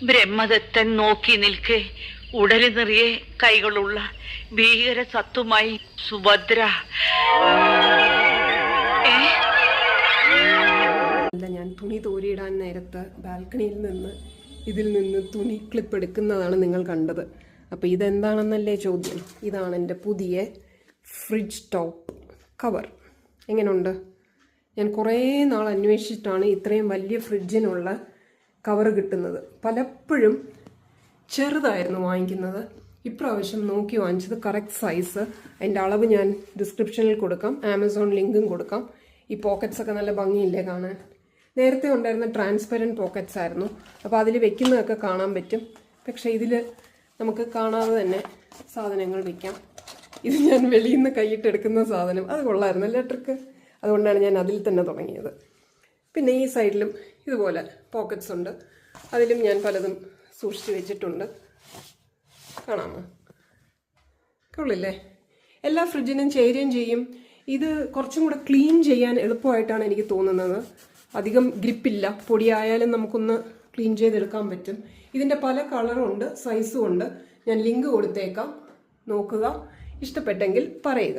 ബ്രഹ്മദത്തൻ നോക്കി നിൽക്കെ ഉടല് നിറയെ കൈകളുള്ള ഭീകര സത്തുമായി സുഭദ്ര. ഞാൻ തുണി തോരിയിടാൻ നേരത്ത് ബാൽക്കണിയിൽ നിന്ന് ഇതിൽ നിന്ന് തുണി ക്ലിപ്പ് എടുക്കുന്നതാണ് നിങ്ങൾ കണ്ടത്. അപ്പോൾ ഇതെന്താണെന്നല്ലേ ചോദ്യം. ഇതാണ് എൻ്റെ പുതിയ ഫ്രിഡ്ജ് ടോപ്പ് കവർ. എങ്ങനെയുണ്ട്? ഞാൻ കുറേ നാൾ അന്വേഷിച്ചിട്ടാണ് ഇത്രയും വലിയ ഫ്രിഡ്ജിനുള്ള കവർ കിട്ടുന്നത്. പലപ്പോഴും ചെറുതായിരുന്നു വാങ്ങിക്കുന്നത്. ഇപ്രാവശ്യം നോക്കി വാങ്ങിച്ചത് കറക്റ്റ് സൈസ്. അതിൻ്റെ അളവ് ഞാൻ ഡിസ്ക്രിപ്ഷനിൽ കൊടുക്കാം, ആമസോൺ ലിങ്കും കൊടുക്കാം. ഈ പോക്കറ്റ്സ് ഒക്കെ നല്ല ഭംഗിയില്ലേ കാണാൻ. നേരത്തെ ഉണ്ടായിരുന്ന ട്രാൻസ്പെറൻറ്റ് പോക്കറ്റ്സ് ആയിരുന്നു, അപ്പോൾ അതിൽ വെക്കുന്നതൊക്കെ കാണാൻ പറ്റും. പക്ഷേ ഇതിൽ നമുക്ക് കാണാതെ തന്നെ സാധനങ്ങൾ വെക്കാം. ഇത് ഞാൻ വെളിയിൽ നിന്ന് കൈയിട്ടെടുക്കുന്ന സാധനം, അത് കൊള്ളായിരുന്നു ഇലക്ട്രിക്. അതുകൊണ്ടാണ് ഞാൻ അതിൽ തന്നെ തുടങ്ങിയത്. പിന്നെ ഈ സൈഡിലും ഇതുപോലെ പോക്കറ്റ്സ് ഉണ്ട്. അതിലും ഞാൻ പലതും സൂക്ഷിച്ച് വെച്ചിട്ടുണ്ട്. കാണാമോ? കൊള്ളില്ലേ? എല്ലാ ഫ്രിഡ്ജിനും ചേരുകയും ചെയ്യും. ഇത് കുറച്ചും കൂടെ ക്ലീൻ ചെയ്യാൻ എളുപ്പമായിട്ടാണ് എനിക്ക് തോന്നുന്നത്. അധികം ഗ്രിപ്പില്ല. പൊടിയായാലും നമുക്കൊന്ന് ക്ലീൻ ചെയ്തെടുക്കാൻ പറ്റും. ഇതിൻ്റെ പല കളറും ഉണ്ട്, സൈസും ഉണ്ട്. ഞാൻ ലിങ്ക് കൊടുത്തേക്കാം, നോക്കുക. ഇഷ്ടപ്പെട്ടെങ്കിൽ പറയുക.